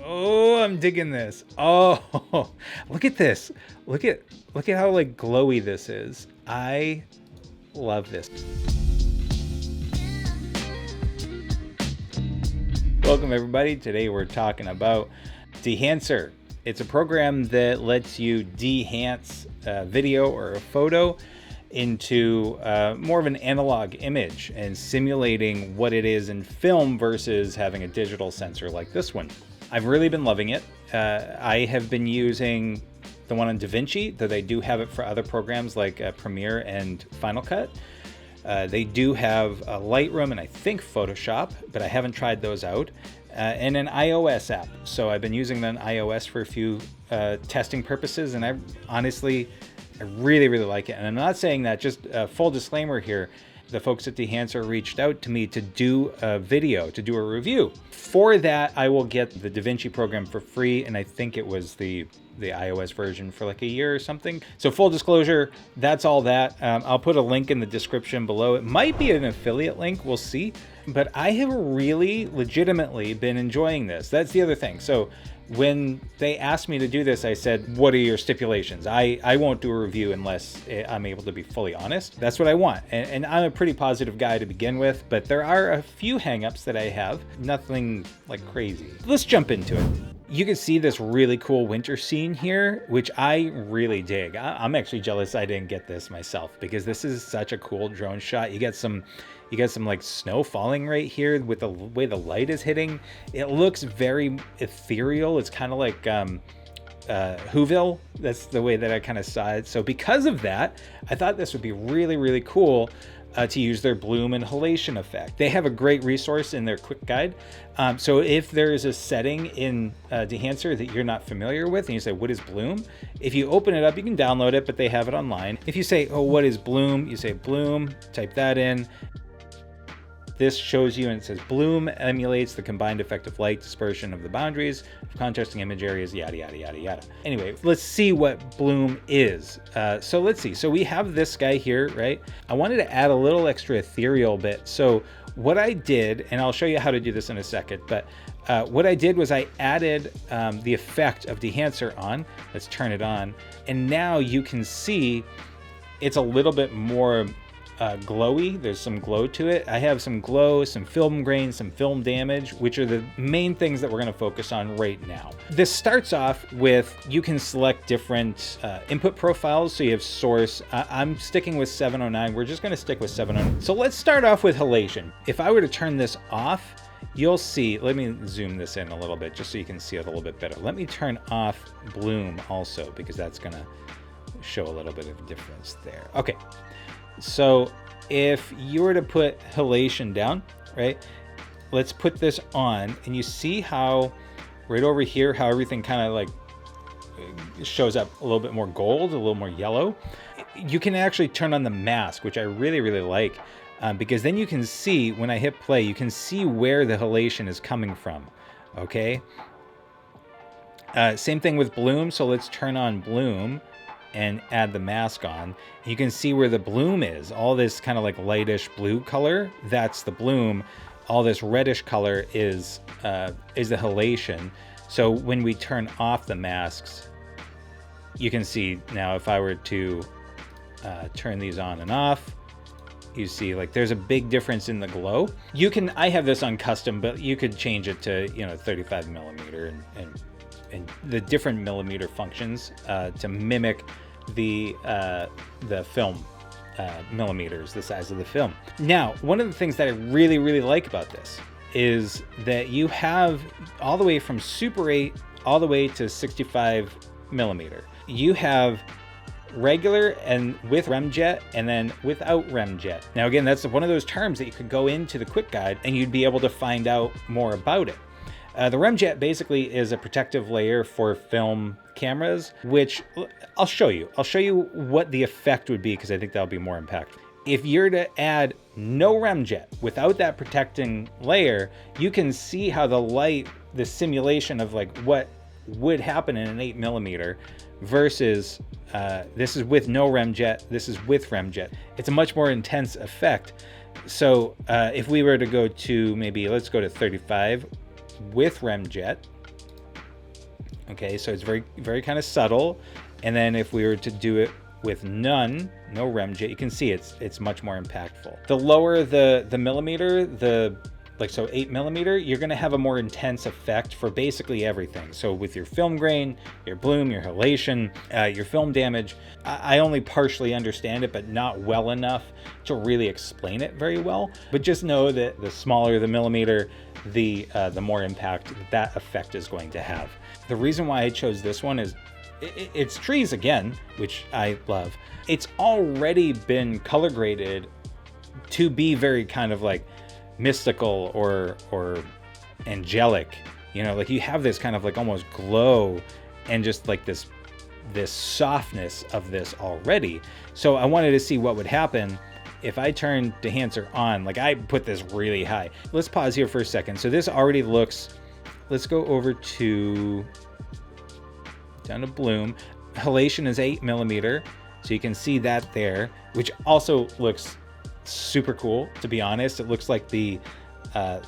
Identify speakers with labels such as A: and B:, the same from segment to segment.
A: Oh, I'm digging this. Oh, look at this. Look at how like glowy this is. I love this. Welcome everybody. Today we're talking about Dehancer. It's a program that lets you dehance a video or a photo into more of an analog image and simulating what it is in film versus having a digital sensor like this one. I've really been loving it. I have been using the one on Davinci, though they do have it for other programs like Premiere and Final Cut. They do have Lightroom and I think Photoshop, but I haven't tried those out. And an iOS app. So I've been using them on iOS for a few testing purposes, and I really like it. And I'm not saying that, just a full disclaimer here. The folks at Dehancer reached out to me to do a video, to do a review. For that, I will get the Davinci program for free, and I think it was the iOS version for like a year or something. So full disclosure, that's all that. I'll put a link in the description below. It might be an affiliate link, we'll see. But I have really legitimately been enjoying this. That's the other thing. So when they asked me to do this, I said, what are your stipulations? I won't do a review unless I'm able to be fully honest. That's what I want. And I'm a pretty positive guy to begin with, but there are a few hangups that I have. Nothing like crazy. Let's jump into it. You can see this really cool winter scene here, which I really dig. I'm actually jealous I didn't get this myself, because this is such a cool drone shot. You get some like snow falling right here with the way the light is hitting. It looks very ethereal. It's kind of like Whoville. That's the way that I kind of saw it. So because of that, I thought this would be really cool to use their bloom and halation effect. They have a great resource in their quick guide. So if there is a setting in Dehancer that you're not familiar with and you say, what is bloom? If you open it up, you can download it, but they have it online. If you say, oh, what is bloom? You say bloom, type that in. This shows you, and it says bloom emulates the combined effect of light, dispersion of the boundaries of contrasting image areas, yada yada. Anyway, let's see what bloom is. So let's see. So we have this guy here, right? I wanted to add a little extra ethereal bit. So what I did, and I'll show you how to do this in a second, but what I did was I added the effect of Dehancer on. Let's turn it on. And now you can see it's a little bit more glowy. There's some glow to it. I have some glow, some film grain, some film damage, which are the main things that we're going to focus on right now. This starts off with, you can select different input profiles. So you have source. I'm sticking with 709. We're just going to stick with 709. So let's start off with halation. If I were to turn this off, you'll see, let me zoom this in a little bit just so you can see it a little bit better. Let me turn off bloom also, because that's going to show a little bit of a difference there. Okay. So if you were to put halation down, right, let's put this on, and you see how right over here, how everything kind of like shows up a little bit more gold, a little more yellow. You can actually turn on the mask, which I really like, because then you can see, when I hit play, you can see where the halation is coming from. Okay. Same thing with bloom. So let's turn on bloom and add the mask on. You can see where the bloom is. All this kind of like lightish blue color, that's the bloom. All this reddish color is the halation. So when we turn off the masks, you can see now, if I were to turn these on and off, you see like there's a big difference in the glow. You can, I have this on custom, but you could change it to, 35 millimeter and the different millimeter functions to mimic the film millimeters, the size of the film. Now, one of the things that I really like about this is that you have all the way from Super 8 all the way to 65 millimeter. You have regular and with remjet, and then without remjet. Now again, that's one of those terms that you could go into the quick guide and you'd be able to find out more about it. The remjet basically is a protective layer for film cameras, which I'll show you. I'll show you what the effect would be, because I think that'll be more impactful. If you're to add no remjet without that protecting layer, you can see how the light, the simulation of like what would happen in an 8mm versus this is with no remjet, this is with remjet. It's a much more intense effect. So if we were to go to maybe, let's go to 35 with remjet, Okay, so it's very kind of subtle. And then if we were to do it with no remjet, you can see it's much more impactful. The lower the millimeter, so 8mm, you're gonna have a more intense effect for basically everything. So with your film grain, your bloom, your halation, your film damage, I only partially understand it, but not well enough to really explain it very well. But just know that the smaller the millimeter, the more impact that effect is going to have. The reason why I chose this one is it's trees again, which I love. It's already been color graded to be very kind of like mystical or angelic, like you have this kind of like almost glow and just like this softness of this already. So I wanted to see what would happen if I turn Dehancer on. Like I put this really high. Let's pause here for a second. So this already looks, let's go over to down to bloom. Halation is 8mm, so you can see that there, which also looks super cool. To be honest, it looks like the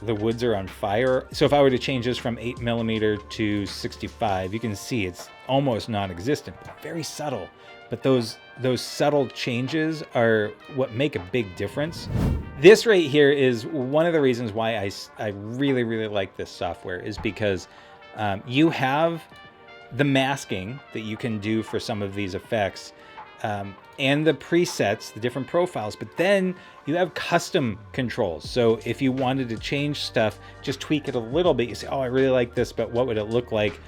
A: woods are on fire. So if I were to change this from 8mm to 65, you can see it's almost non-existent, very subtle. But those subtle changes are what make a big difference. This right here is one of the reasons why I really, really like this software, is because you have the masking that you can do for some of these effects, and the presets, the different profiles, but then you have custom controls. So if you wanted to change stuff, just tweak it a little bit. You say, oh, I really like this, but what would it look like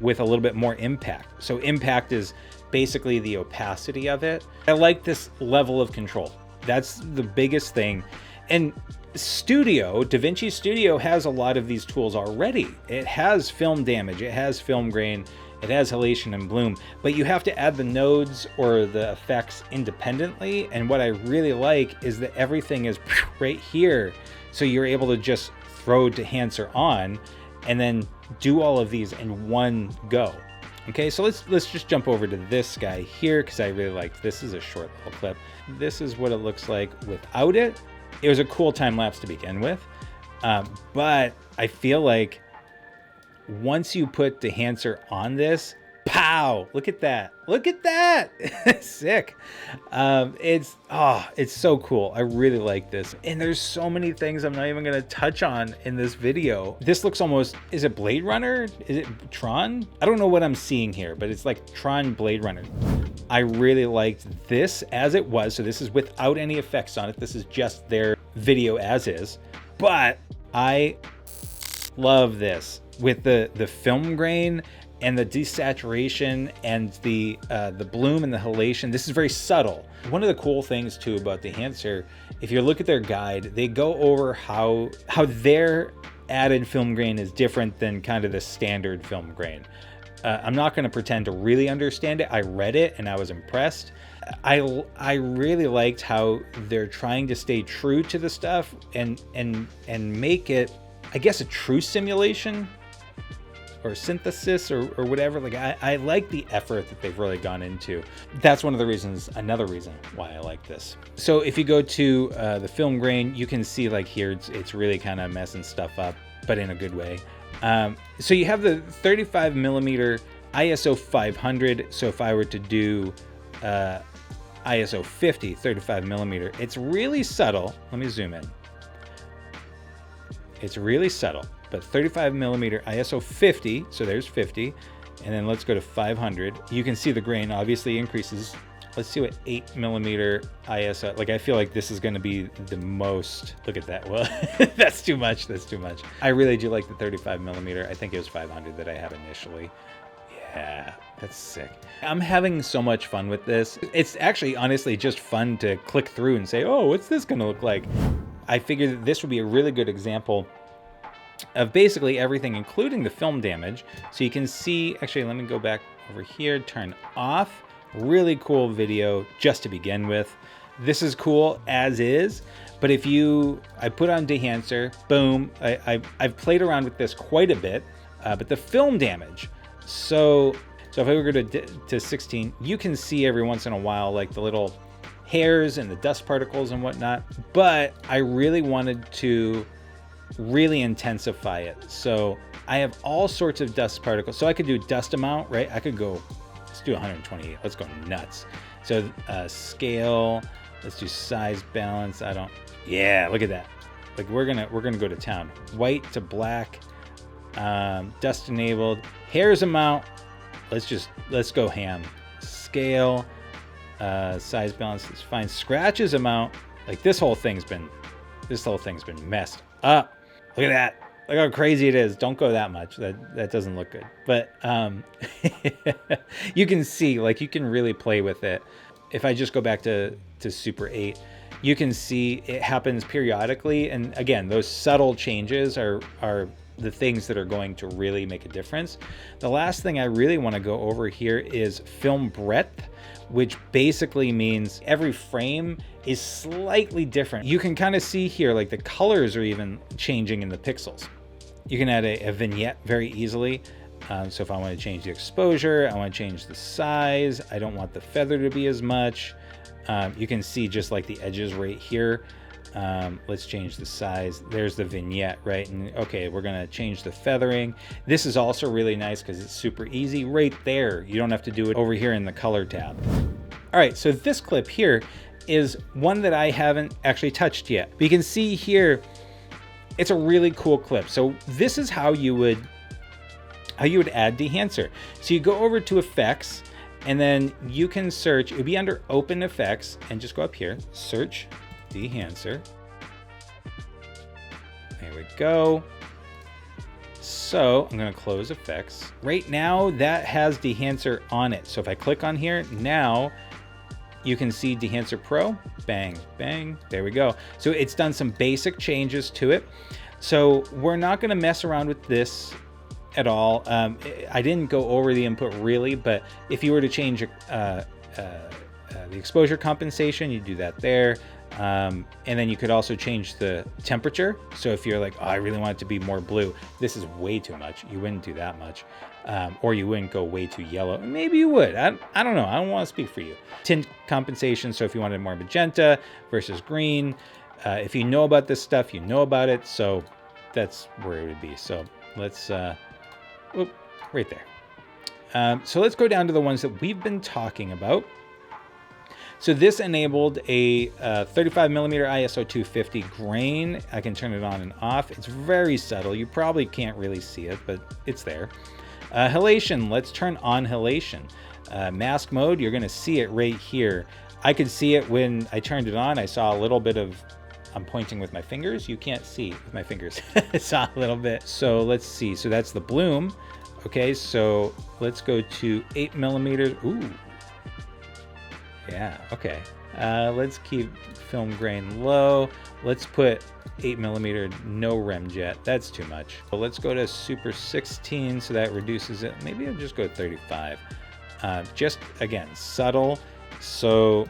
A: with a little bit more impact? So impact is basically the opacity of it. I like this level of control. That's the biggest thing. And Davinci Studio has a lot of these tools already. It has film damage, it has film grain, it has halation and bloom, but you have to add the nodes or the effects independently. And what I really like is that everything is right here. So you're able to just throw Dehancer on and then do all of these in one go. Okay, so let's just jump over to this guy here, because I really like this. Is a short little clip. This is what it looks like without it. It was a cool time lapse to begin with, but I feel like once you put Dehancer on this, pow! Look at that! Look at that! Sick. It's so cool. I really like this, and there's so many things I'm not even gonna touch on in this video. This looks almost, is it Blade Runner? Is it Tron? I don't know what I'm seeing here, but it's like Tron Blade Runner. I really liked this as it was. So this is without any effects on it. This is just their video as is. But I love this with the film grain and the desaturation and the bloom and the halation. This is very subtle. One of the cool things too about Dehancer, if you look at their guide, they go over how their added film grain is different than kind of the standard film grain. I'm not going to pretend to really understand it. I read it and I was impressed. I really liked how they're trying to stay true to the stuff and make it, I guess, a true simulation or synthesis or whatever. Like I like the effort that they've really gone into. That's one of the reasons, another reason why I like this. So if you go to the film grain, you can see like here, it's really kind of messing stuff up, but in a good way. So you have the 35mm ISO 500. So if I were to do ISO 50, 35mm, it's really subtle. Let me zoom in. It's really subtle, but 35mm ISO 50, so there's 50, and then let's go to 500. You can see the grain obviously increases. Let's see what 8mm ISO, like I feel like this is going to be the most, look at that. Well, that's too much. That's too much. I really do like the 35mm. I think it was 500 that I had initially. Yeah, that's sick. I'm having so much fun with this. It's actually honestly just fun to click through and say, oh, what's this going to look like? I figured that this would be a really good example of basically everything, including the film damage. So you can see, actually, let me go back over here, turn off. Really cool video just to begin with. This is cool as is, but if I put on Dehancer, boom, I've played around with this quite a bit, but the film damage. So if I were to 16, you can see every once in a while like the little hairs and the dust particles and whatnot, but I really wanted to really intensify it. So I have all sorts of dust particles. So I could do dust amount, right? I could go, let's do 128. Let's go nuts. So scale, let's do size balance. Yeah, look at that. Like we're gonna go to town. White to black, dust enabled, hairs amount. Let's go ham. Scale, size balance is fine. Scratches amount. Like this whole thing's been messed up. Look at that. Look how crazy it is. Don't go that much. That doesn't look good. But you can see, like, you can really play with it. If I just go back to Super 8, you can see it happens periodically. And again, those subtle changes are the things that are going to really make a difference. The last thing I really want to go over here is film breadth, which basically means every frame is slightly different. You can kind of see here, like the colors are even changing in the pixels. You can add a vignette very easily. So if I want to change the exposure, I want to change the size, I don't want the feather to be as much. You can see just like the edges right here. Let's change the size. There's the vignette, right? And okay, we're gonna change the feathering. This is also really nice because it's super easy right there. You don't have to do it over here in the color tab. All right, so this clip here is one that I haven't actually touched yet. But you can see here, it's a really cool clip. So this is how you would add Dehancer. So you go over to effects, and then you can search. It would be under open effects, and just go up here, search Dehancer. There we go. So I'm going to close effects. Right now that has Dehancer on it. So if I click on here, now you can see Dehancer Pro. Bang, bang. There we go. So it's done some basic changes to it. So we're not going to mess around with this at all. I didn't go over the input really, but if you were to change the exposure compensation, you do that there. And then you could also change the temperature. So if you're like, oh, I really want it to be more blue, this is way too much. You wouldn't do that much. Or you wouldn't go way too yellow. Maybe you would. I don't know. I don't want to speak for you. Tint compensation. So if you wanted more magenta versus green, if you know about this stuff, you know about it. So that's where it would be. So let's, right there. So let's go down to the ones that we've been talking about. So this enabled a 35mm ISO 250 grain. I can turn it on and off. It's very subtle. You probably can't really see it, but it's there. Halation, let's turn on halation. Mask mode, you're gonna see it right here. I could see it when I turned it on. I saw a little bit of, I'm pointing with my fingers. You can't see with my fingers. I saw a little bit. So let's see. So that's the bloom. Okay, so let's go to 8mm. Ooh. Yeah, okay. Let's keep film grain low. Let's put 8mm no remjet. That's too much. So let's go to Super 16, so that reduces it. Maybe I'll just go 35. Just, again, subtle. So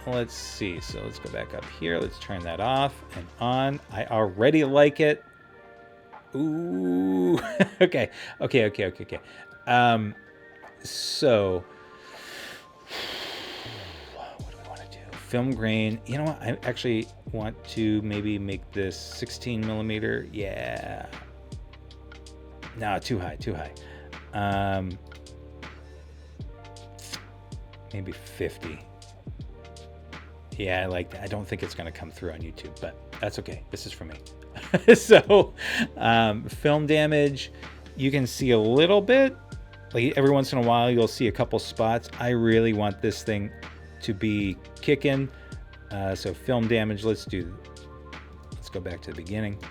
A: let's see. So let's go back up here. Let's turn that off and on. I already like it. Ooh. Okay. So film grain, you know what, I actually want to maybe make this 16mm. Yeah, no, too high. Maybe 50. Yeah, I like that. I don't think it's going to come through on YouTube, but that's okay. This is for me. So film damage, you can see a little bit, like every once in a while you'll see a couple spots. I really want this thing to be kicking. So film damage, let's go back to the beginning.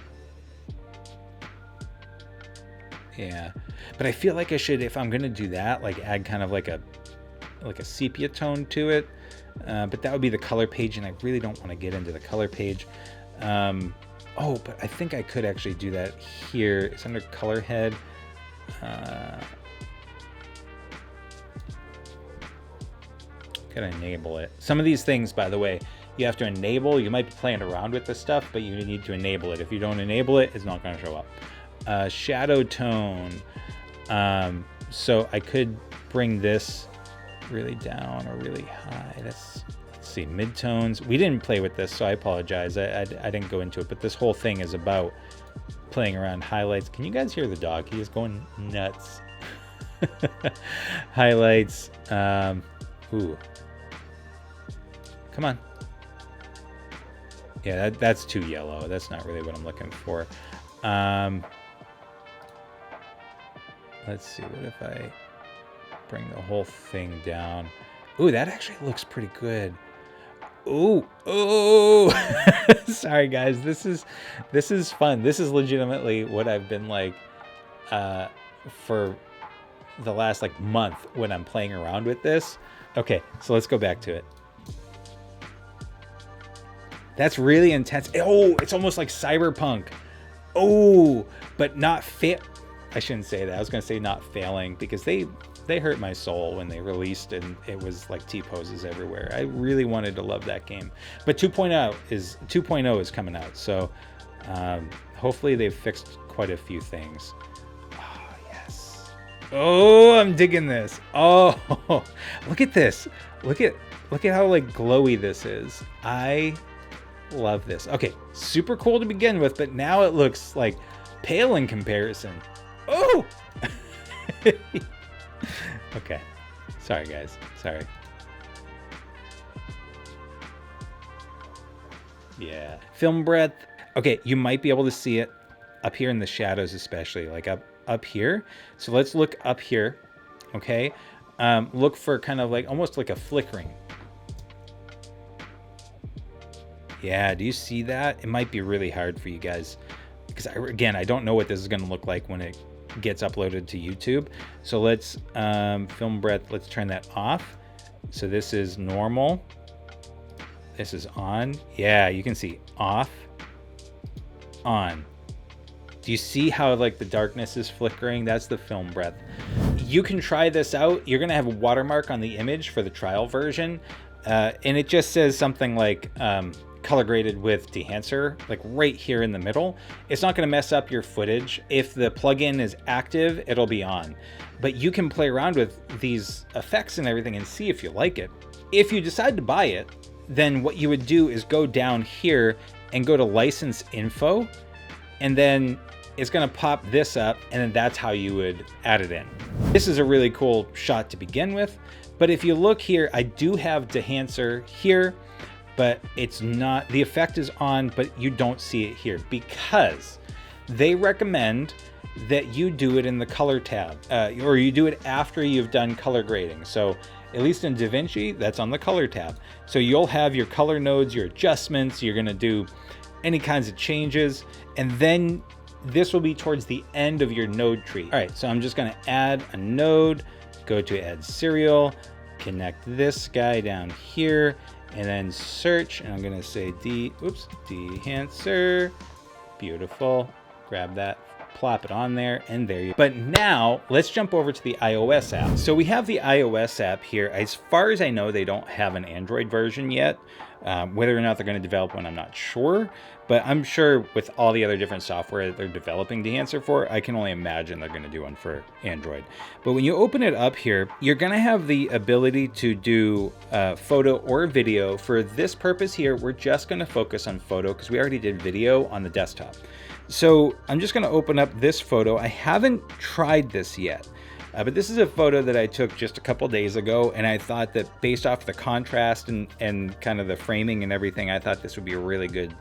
A: Yeah, but I feel like I should, if I'm gonna do that, like add kind of like a sepia tone to it. But that would be the color page, and I really don't want to get into the color page. Oh, but I think I could actually do that here. It's under color head. Gotta enable it. Some of these things, by the way, you have to enable. You might be playing around with this stuff, but you need to enable it. If you don't enable it, it's not going to show up. Shadow tone. So I could bring this really down or really high. Let's see, midtones. We didn't play with this, so I apologize. I didn't go into it, but this whole thing is about playing around highlights. Can you guys hear the dog? He is going nuts. Highlights. Ooh. Come on. Yeah, that's too yellow. That's not really what I'm looking for. Let's see. What if I bring the whole thing down? Ooh, that actually looks pretty good. Ooh, oh, sorry guys. This is fun. This is legitimately what I've been like for the last like month when I'm playing around with this. Okay, so let's go back to it. That's really intense. Oh, it's almost like Cyberpunk. Oh, but not I shouldn't say that. I was going to say not failing, because they hurt my soul when they released and it was like T-poses everywhere. I really wanted to love that game. But 2.0 is coming out. So hopefully they've fixed quite a few things. Oh, yes. Oh, I'm digging this. Oh, look at this. Look at how like glowy this is. I love this. Okay, super cool to begin with, but now it looks like pale in comparison. Oh! Okay. Sorry, guys. Sorry. Yeah. Film breadth. Okay, you might be able to see it up here in the shadows, especially like up here. So let's look up here. Okay. Look for kind of like almost like a flickering. Yeah, do you see that? It might be really hard for you guys because I don't know what this is going to look like when it gets uploaded to YouTube. So let's film breadth. Let's turn that off. So this is normal. This is on. Yeah, you can see off, on. Do you see how like the darkness is flickering? That's the film breadth. You can try this out. You're going to have a watermark on the image for the trial version. And it just says something like color graded with Dehancer, like right here in the middle. It's not going to mess up your footage. If the plugin is active, it'll be on. But you can play around with these effects and everything and see if you like it. If you decide to buy it, then what you would do is go down here and go to license info, and then it's going to pop this up, and then that's how you would add it in. This is a really cool shot to begin with. But if you look here, I do have Dehancer here, but it's not, the effect is on, but you don't see it here because they recommend that you do it in the color tab, or you do it after you've done color grading. So at least in Davinci, that's on the color tab. So you'll have your color nodes, your adjustments, you're gonna do any kinds of changes, and then this will be towards the end of your node tree. All right, so I'm just gonna add a node, go to add serial, connect this guy down here, and then search, and I'm gonna say Dehancer. Beautiful. Grab that, plop it on there, and there you go. But now let's jump over to the iOS app. So we have the iOS app here. As far as I know, they don't have an Android version yet. Whether or not they're going to develop one, I'm not sure. But I'm sure with all the other different software that they're developing Dehancer for, I can only imagine they're going to do one for Android. But when you open it up here, you're going to have the ability to do photo or video. For this purpose here, we're just going to focus on photo because we already did video on the desktop. So I'm just going to open up this photo. I haven't tried this yet. But this is a photo that I took just a couple days ago, and I thought that based off the contrast and kind of the framing and everything, I thought this would be a really good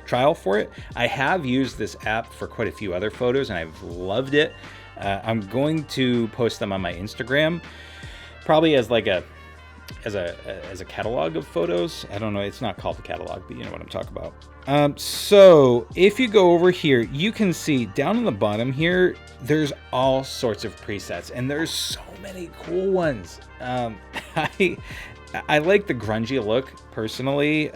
A: trial for it. I have used this app for quite a few other photos, and I've loved it. I'm going to post them on my Instagram, probably as like a catalog of photos. I don't know, it's not called a catalog, but you know what I'm talking about. So if you go over here, you can see down on the bottom here, there's all sorts of presets, and there's so many cool ones. I like the grungy look personally,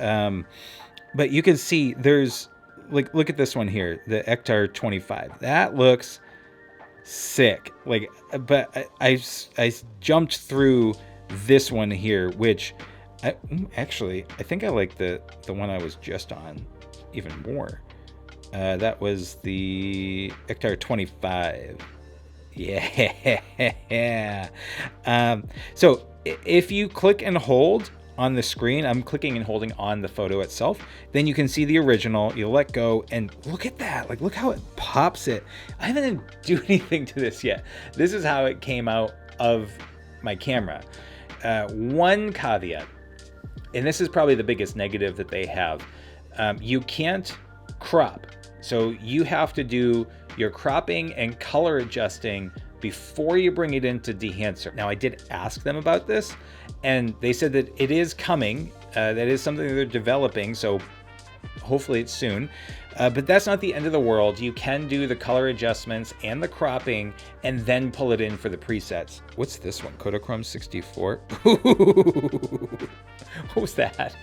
A: but you can see there's like, look at this one here, the Hectare 25. That looks sick. Like, but I jumped through this one here, which I think I like the one I was just on even more. That was the Hectare 25. Yeah. So if you click and hold on the screen. I'm clicking and holding on the photo itself. Then you can see the original. You let go and look at that. Like, look how it pops it. I haven't do anything to this yet. This is how it came out of my camera. One caveat, and this is probably the biggest negative that they have. You can't crop. So you have to do your cropping and color adjusting before you bring it into Dehancer. Now, I did ask them about this, and they said that it is coming. That is something that they're developing, so hopefully it's soon. But that's not the end of the world. You can do the color adjustments and the cropping and then pull it in for the presets. What's this one? Kodachrome 64? What was that?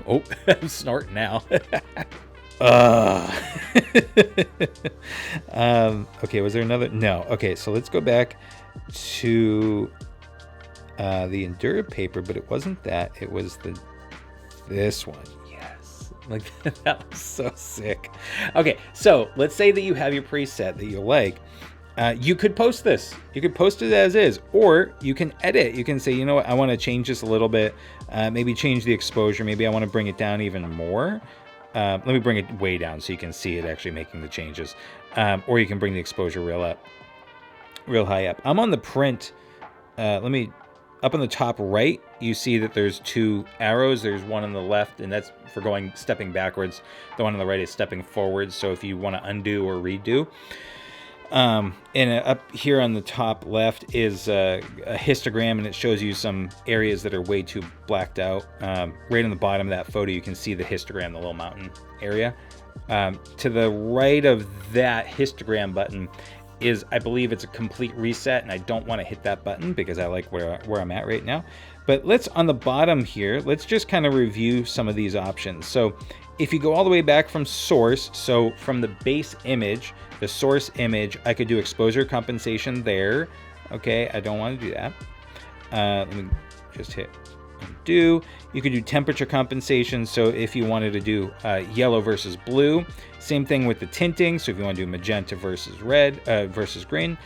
A: Oh, I'm snorting now. Okay, was there another? No. Okay, so let's go back to the Endura paper, but it wasn't that. It was this one. Yes. Like, that was so sick. Okay, so let's say that you have your preset that you like. You could post this. You could post it as is, or you can edit. You can say, you know what, I want to change this a little bit. Maybe change the exposure. Maybe I want to bring it down even more. Let me bring it way down so you can see it actually making the changes. Or you can bring the exposure real high up. I'm on the print. Up on the top right, you see that there's two arrows. There's one on the left, and that's for stepping backwards. The one on the right is stepping forwards. So if you want to undo or redo. And up here on the top left is a histogram, and it shows you some areas that are way too blacked out. Right on the bottom of that photo, you can see the histogram, the little mountain area. To the right of that histogram button is, I believe it's a complete reset, and I don't want to hit that button because I like where I'm at right now. But on the bottom here, let's just kind of review some of these options. So if you go all the way back from source, so from the base image, the source image, I could do exposure compensation there. Okay, I don't want to do that. Let me just hit undo. You could do temperature compensation. So if you wanted to do yellow versus blue, same thing with the tinting. So if you want to do magenta versus red versus green.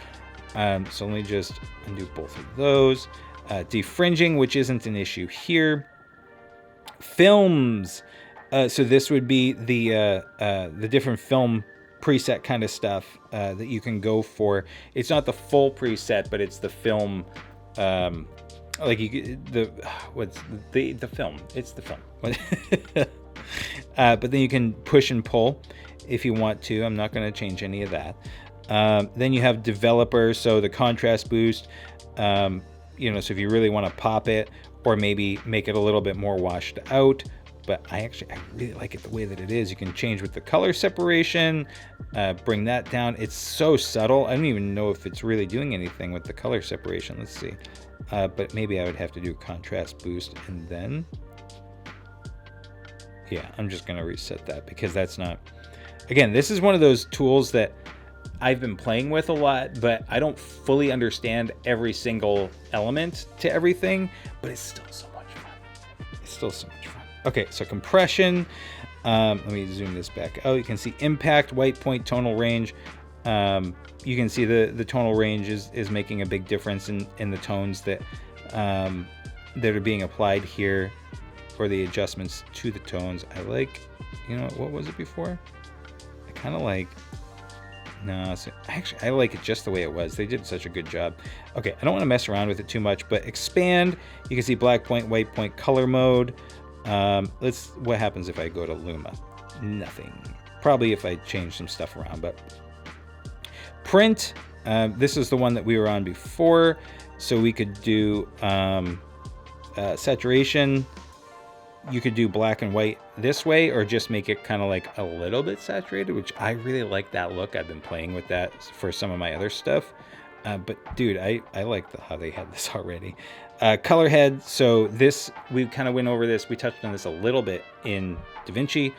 A: So let me just undo both of those. Defringing, which isn't an issue here. Films. So this would be the different film preset kind of stuff that you can go for. It's not the full preset, but it's the film. Like the film. It's the film. But then you can push and pull if you want to. I'm not going to change any of that. Then you have developer, so the contrast boost. So if you really want to pop it, or maybe make it a little bit more washed out. But I really like it the way that it is. You can change with the color separation, bring that down. It's so subtle. I don't even know if it's really doing anything with the color separation. Let's see. But maybe I would have to do contrast boost and then. Yeah, I'm just going to reset that because that's not. Again, this is one of those tools that I've been playing with a lot, but I don't fully understand every single element to everything. But it's still so much fun. Okay, so compression. Let me zoom this back. Oh, you can see impact, white point, tonal range. You can see the tonal range is making a big difference in the tones that are being applied here for the adjustments to the tones. I like, what was it before? I kind of like, no, so I like it just the way it was. They did such a good job. Okay, I don't want to mess around with it too much, but expand. You can see black point, white point, color mode. What happens if I go to Luma? Nothing. Probably if I change some stuff around, but print. This is the one that we were on before. So we could do saturation. You could do black and white this way, or just make it kind of like a little bit saturated, which I really like that look. I've been playing with that for some of my other stuff. But dude, I like how they had this already. Color head. So this, we kind of went over this. We touched on this a little bit in Davinci,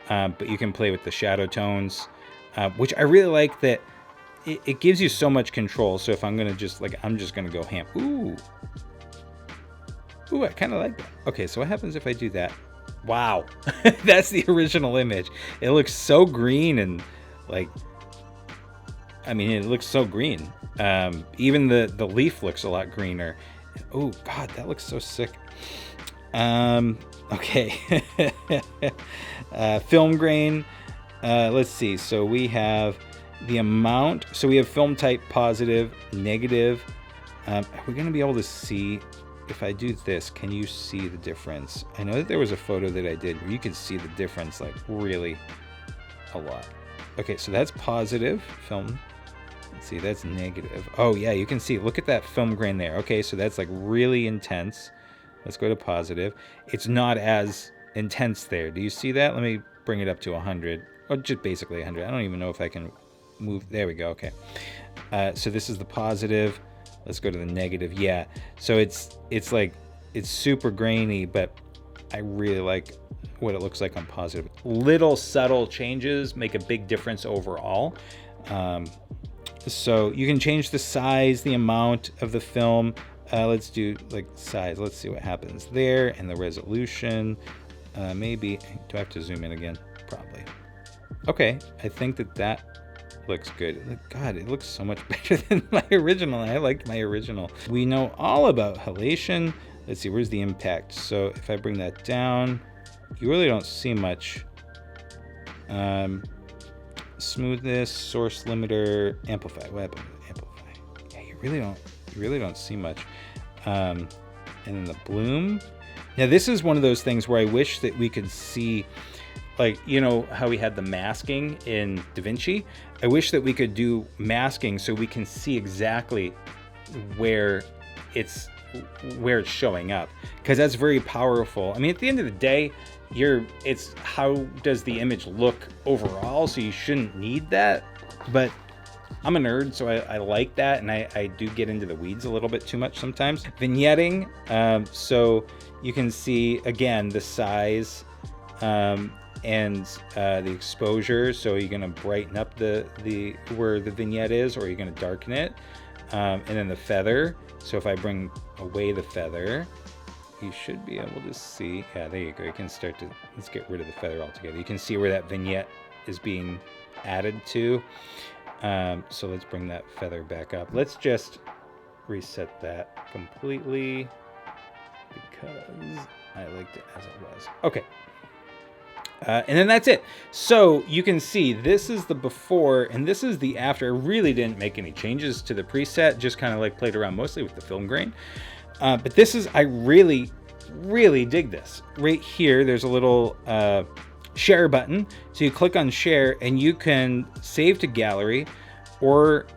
A: but you can play with the shadow tones, which I really like that it gives you so much control. So if I'm going to I'm just going to go ham. Ooh, I kind of like that. Okay, so what happens if I do that? Wow. That's the original image. It looks so green and it looks so green. Even the leaf looks a lot greener. Oh God, that looks so sick. Okay. Film grain. Let's see. So we have the amount. So we have film type positive, negative. Are we going to be able to see if I do this? Can you see the difference? I know that there was a photo that I did where you could see the difference, like really a lot. Okay, so that's positive film. Let's see, that's negative. Oh yeah, you can see. Look at that film grain there. Okay, so that's like really intense. Let's go to positive. It's not as intense there. Do you see that? Let me bring it up to 100. Or just basically 100. I don't even know if I can move. There we go. Okay. So this is the positive. Let's go to the negative. Yeah. So it's like, it's super grainy, but I really like what it looks like on positive. Little subtle changes make a big difference overall. So you can change the size, the amount of the film. Let's do like size. Let's see what happens there, and the resolution. Maybe, do I have to zoom in again? Probably. Okay, I think that looks good. God, it looks so much better than my original. I liked my original. We know all about halation. Let's see, where's the impact? So if I bring that down, you really don't see much. Smoothness, source limiter, amplify. What happened to amplify? Yeah, you really don't see much. And then the bloom. Now this is one of those things where I wish that we could see, like, you know how we had the masking in Davinci? I wish that we could do masking so we can see exactly where it's showing up, because that's very powerful. I mean, at the end of the day, it's how does the image look overall, so you shouldn't need that. But I'm a nerd, so I like that, and I do get into the weeds a little bit too much sometimes. Vignetting, so you can see again the size and the exposure. So you're going to brighten up the where the vignette is, or you're going to darken it, and then the feather. So if I bring away the feather, you should be able to see. Yeah, there you go. You can start to, let's get rid of the feather altogether. You can see where that vignette is being added to. So let's bring that feather back up. Let's just reset that completely because I liked it as it was. Okay. And then that's it. So you can see this is the before and this is the after. I really didn't make any changes to the preset, just kind of like played around mostly with the film grain. But this is, I really, really dig this. Right here, there's a little share button. So you click on share and you can save to gallery, or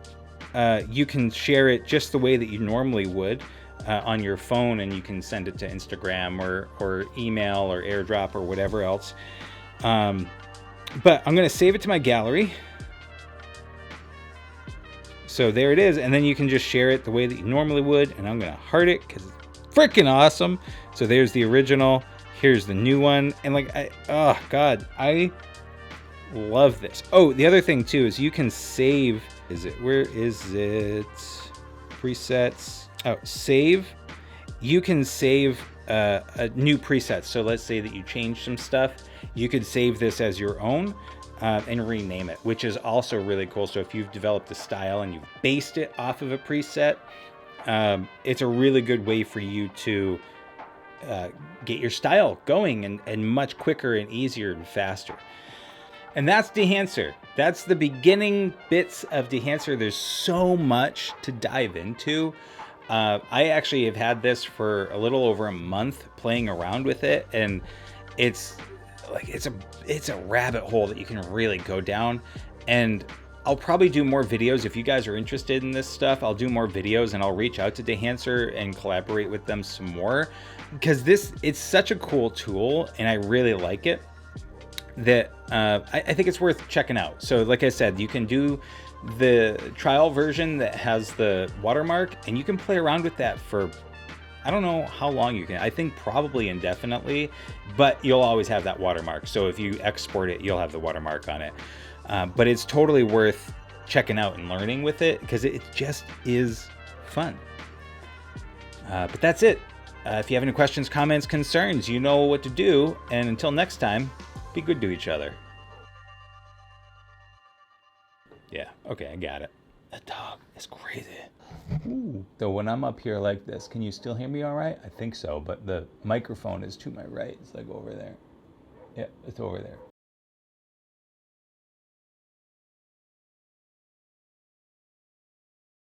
A: you can share it just the way that you normally would on your phone, and you can send it to Instagram or email or AirDrop or whatever else. But I'm going to save it to my gallery. So there it is, and then you can just share it the way that you normally would, and I'm going to heart it because it's freaking awesome. So there's the original, here's the new one, and like, oh God, I love this. Oh, the other thing too is you can save, where is it? Presets, oh, save. You can save a new preset. So let's say that you change some stuff, you could save this as your own. And rename it, which is also really cool. So if you've developed a style and you've based it off of a preset, it's a really good way for you to get your style going and much quicker and easier and faster. And that's Dehancer. That's the beginning bits of Dehancer. There's so much to dive into. I actually have had this for a little over a month playing around with it, and it's a rabbit hole that you can really go down. And I'll probably do more videos. If you guys are interested in this stuff, I'll do more videos and I'll reach out to Dehancer and collaborate with them some more, because it's such a cool tool and I really like it that I think it's worth checking out. So like I said, you can do the trial version that has the watermark, and you can play around with that for, I don't know how long you can. I think probably indefinitely, but you'll always have that watermark. So if you export it, you'll have the watermark on it. But it's totally worth checking out and learning with it, because it just is fun. But that's it. If you have any questions, comments, concerns, you know what to do. And until next time, be good to each other. Yeah, okay, I got it. The dog is crazy. Ooh. So when I'm up here like this, can you still hear me all right? I think so, but the microphone is to my right. It's like over there. Yeah, it's over there.